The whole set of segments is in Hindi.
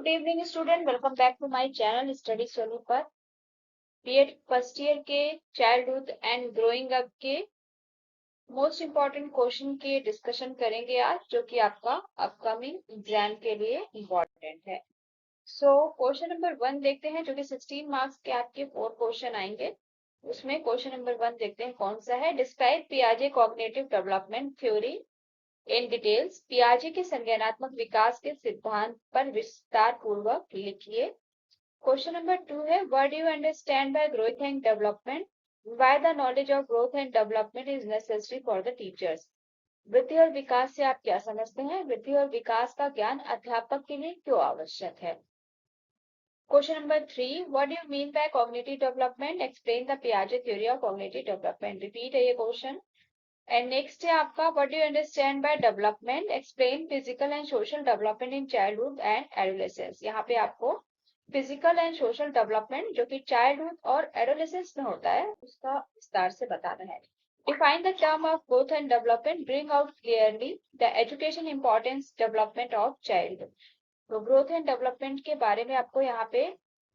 Good evening student, welcome back to my channel study Solu पर बीएड फर्स्ट ईयर के चाइल्डहुड एंड ग्रोइंग अप के मोस्ट इम्पॉर्टेंट क्वेश्चन के डिस्कशन करेंगे आज, जो कि आपका अपकमिंग एग्जाम के लिए इम्पॉर्टेंट है। सो क्वेश्चन नंबर 1 देखते हैं, जो कि 16 मार्क्स के आपके 4 क्वेश्चन आएंगे। उसमें क्वेश्चन नंबर 1 देखते हैं कौन सा है। डिस्क्राइब पियाजे cognitive development theory in details. पियाजे के संज्ञानात्मक विकास के सिद्धांत पर विस्तार पूर्वक लिखिए। क्वेश्चन नंबर 2 है, what do you understand bye growth and development? Why the knowledge of growth and development is necessary for the teachers? वृद्धि और विकास से आप क्या समझते हैं? वृद्धि और विकास का ज्ञान अध्यापक के लिए क्यों आवश्यक है? Question number 3, what do you mean by cognitive development? Explain the पियाजे theory of cognitive development. Repeat है ये क्वेश्चन। एंड नेक्स्ट है आपका, what do you understand by development? Explain physical and social development in childhood and adolescence. यहाँ पे आपको फिजिकल एंड सोशल डेवलपमेंट जो कि चाइल्डहुड और एडोलेसेंस में होता है, उसका विस्तार से बताना है। Define the term of growth and development, bring out clearly the education importance development of child. तो ग्रोथ एंड डेवलपमेंट के बारे में आपको यहाँ पे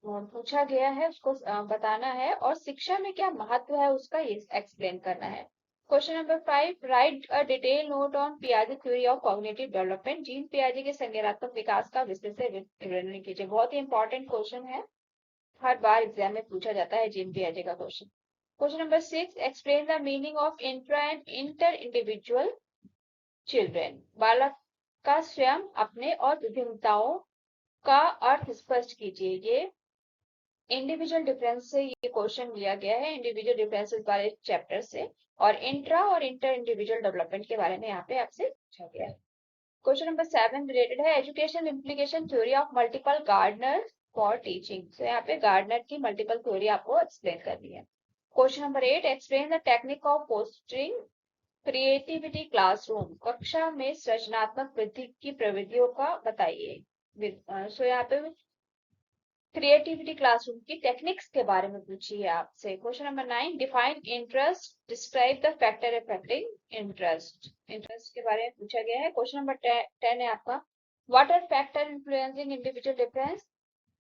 पूछा गया है, उसको बताना है, और शिक्षा में क्या महत्व है उसका एक्सप्लेन करना है। Question number 5, write a detail note on पियाजे theory of cognitive development. Jean पियाजे के संज्ञानात्मक विकास का विस्तृत से विवरण कीजिए। बहुत ही इंपॉर्टेंट क्वेश्चन है, हर बार एग्जाम में पूछा जाता है जीन पियाजे का question. Question number 6, explain the meaning of intra and inter individual children. बालक का स्वयं, अपने और विभिन्नताओं का अर्थ स्पष्ट कीजिए। ये इंडिविजुअल डिफरेंस से ये क्वेश्चन लिया गया है, इंडिविजुअल डिफरेंसेस वाले चैप्टर से, और इंट्रा और इंटर इंडिविजुअल डेवलपमेंट के बारे में यहाँ पे आपसे पूछा गया है। क्वेश्चन नंबर 7 रिलेटेड है, education implication theory of multiple Gardner for teaching. तो यहाँ पे गार्डनर की मल्टीपल थ्योरी आपको एक्सप्लेन करनी है। Question number 8, explain the technique of fostering creativity classroom. कक्षा में सृजनात्मक वृद्धि की प्रविधियों का बताइए। सो यहाँ पे क्रिएटिविटी क्लासरूम की टेक्निक्स के बारे में पूछी है आपसे। Question number 9, define interest, describe the factor affecting interest. Interest के बारे में पूछा गया है। क्वेश्चन नंबर 10 है आपका, what are factor influencing individual difference?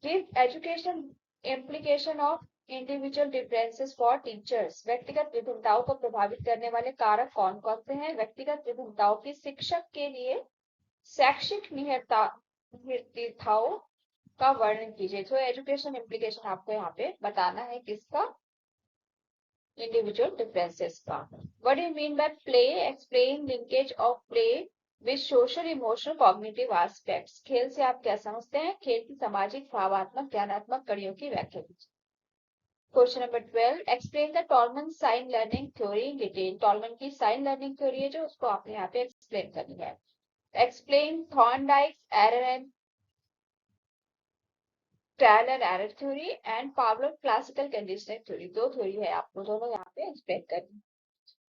Give education implication of individual differences for teachers. व्यक्तिगत विभिन्नताओं को प्रभावित करने वाले कारक कौन कौन से हैं? व्यक्तिगत विभिन्नताओं की शिक्षक के लिए शैक्षिक निहितार्थों का वर्णन कीजिए। तो एजुकेशन इम्प्लीकेशन आपको यहाँ पे बताना है किसका? इंडिविजुअल डिफरेंसेस का। What do you mean bye play? Explain linkage of play with social emotional cognitive aspects. खेल से आप क्या समझते हैं? खेल की सामाजिक, भावात्मक, ज्ञानात्मक कड़ियों की व्याख्या कीजिए। Question number 12, explain the Tolman sign learning theory in detail. Tolman की साइन लर्निंग थ्योरी है जो, उसको आपने यहाँ पे एक्सप्लेन करनी है। Explain Thorndike's error and trial and error theory and Pavlov classical conditioning theory. दो थ्योरी है, आपको दोनों यहाँ पे एक्सप्लेन करनी।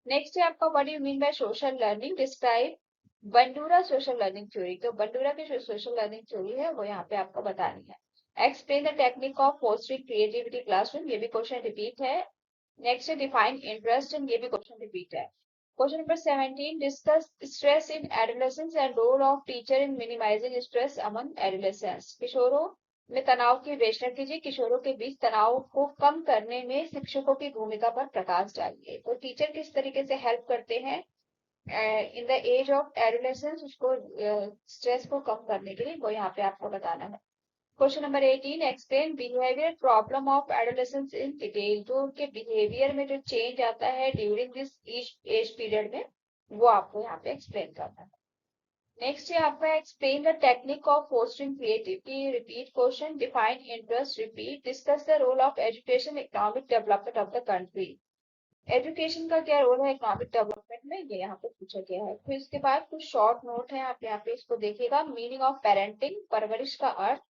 नेक्स्ट है आपका, what do you mean by social learning? Describe Bandura social learning theory. तो बंडूरा की जो सोशल लर्निंग थ्योरी है वो यहाँ पे आपको बतानी है। Explain the technique of fostering creativity classroom. ये भी क्वेश्चन रिपीट है। नेक्स्ट है, डिफाइन इंटरेस्ट, एंड ये भी क्वेश्चन रिपीट है। Question number 17, discuss stress in adolescence and role of teacher in minimising stress among adolescence. किशोरों में तनाव की विवेचना कीजिए। किशोरों के बीच तनाव को कम करने में शिक्षकों की भूमिका पर प्रकाश डालिए। तो टीचर किस तरीके से हेल्प करते हैं in the age of adolescence, उसको स्ट्रेस को कम करने के लिए, वो यहाँ पे आपको बताना है। Question number 18, explain behaviour problem of adolescence in detail. तो उनके बिहेवियर में जो चेंज आता है ड्यूरिंग दिस एज पीरियड में, वो आपको यहाँ पे एक्सप्लेन करना है। नेक्स्ट है आपका, explain the technique of fostering creativity. Repeat question, define interest, repeat, discuss the role of education economic development of the country. Education का क्या रोल है इकोनॉमिक डेवलपमेंट में, ये यहाँ पे पूछा गया है। फिर इसके बाद कुछ शॉर्ट नोट है, आप यहाँ पे इसको देखिएगा। मीनिंग ऑफ पेरेंटिंग, परवरिश का अर्थ।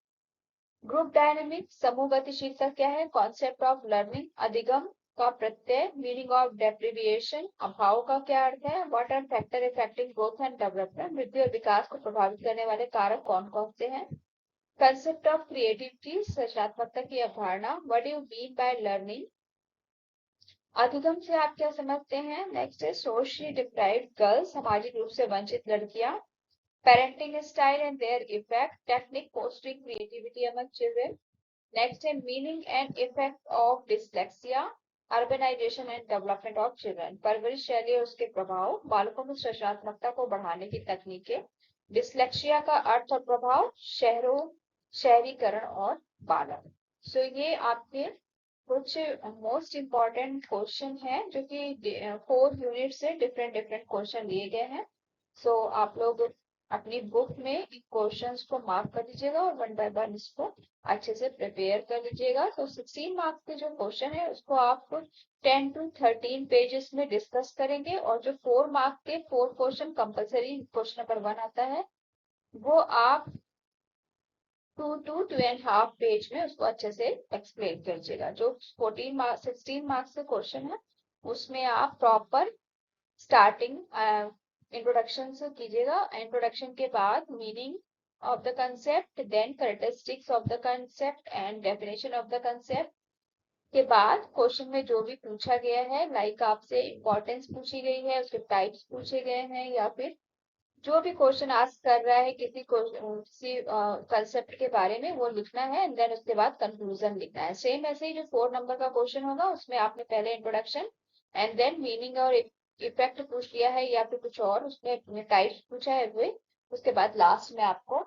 ग्रुप डायनेमिक, समूह गतिशीलता क्या है? कॉन्सेप्ट ऑफ लर्निंग, अधिगम का प्रत्यय। मीनिंग ऑफ डेप्रिविएशन, अभाव का क्या अर्थ है? What are factor affecting growth and development. वृद्धि और विकास को प्रभावित करने वाले कारक कौन कौन से हैं? कंसेप्ट ऑफ क्रिएटिविटी, सृजनात्मकता की अवधारणा। What do you mean by learning? अधिगम से आप क्या समझते हैं? नेक्स्ट है, सोशली डिप्राइव्ड गर्ल्स, सामाजिक रूप से वंचित लड़कियां। parenting style and their effect, technique fostering creativity among children. Next है meaning and effect of dyslexia, urbanization and development of children. परवरिश शैली और उसके प्रभाव, बालकों में सृजनात्मकता को बढ़ाने की तकनीकें, डिसलेक्सिया का अर्थ और प्रभाव, शहरीकरण और बालक. सो ये आपके कुछ मोस्ट इम्पॉर्टेंट क्वेश्चन है जो कि 4 यूनिट से डिफरेंट डिफरेंट क्वेश्चन लिए गए हैं. सो आप लोग अपनी बुक में इन क्वेश्चंस को मार्क कर लीजिएगा और 1 बाय 1 इसको अच्छे से प्रिपेयर कर लीजिएगा. तो 16 मार्क्स के जो क्वेश्चन है उसको आप 10 to 13 पेजेस में डिस्कस करेंगे और जो 4 मार्क्स के 4 क्वेश्चन कंपलसरी क्वेश्चन नंबर 1 आता है वो आप 2 to 2.5 पेज में उसको अच्छे से एक्सप्लेन कीजिएगा. जो 16 मार्क्स के क्वेश्चन है उसमें आप प्रॉपर स्टार्टिंग इंट्रोडक्शन से कीजिएगा. इंट्रोडक्शन के बाद meaning of the concept, then characteristics of the concept and definition of the concept. के बाद क्वेश्चन में जो भी पूछा गया है लाइक आपसे इंपॉर्टेंस पूछी गई है, उसके टाइप्स पूछे गए हैं या फिर जो भी क्वेश्चन आस्क कर रहा है किसी कंसेप्ट के बारे में वो लिखना है एंड देन उसके बाद कंक्लूजन लिखना है. सेम ऐसे ही जो 4 नंबर का क्वेश्चन होगा उसमें आपने पहले इंट्रोडक्शन एंड देन मीनिंग और इफेक्ट पूछ लिया है या फिर कुछ और उसमें टाइप्स पूछा है हुए, उसके बाद लास्ट में आपको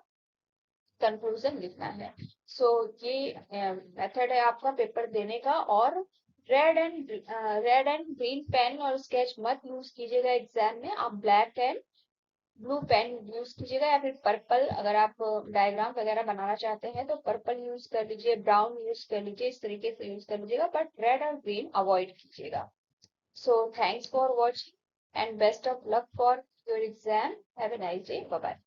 कंक्लूजन लिखना है. सो ये मेथड है आपका पेपर देने का. और रेड एंड ग्रीन पेन और स्केच मत यूज कीजिएगा एग्जाम में. आप black and blue pen use कीजिएगा या फिर पर्पल, अगर आप डायग्राम वगैरह बनाना चाहते हैं तो पर्पल यूज कर लीजिए, ब्राउन यूज कर लीजिए, इस तरीके से यूज कर लीजिएगा, बट रेड और ग्रीन अवॉइड कीजिएगा. So thanks for watching and best of luck for your exam. Have a nice day. Bye bye.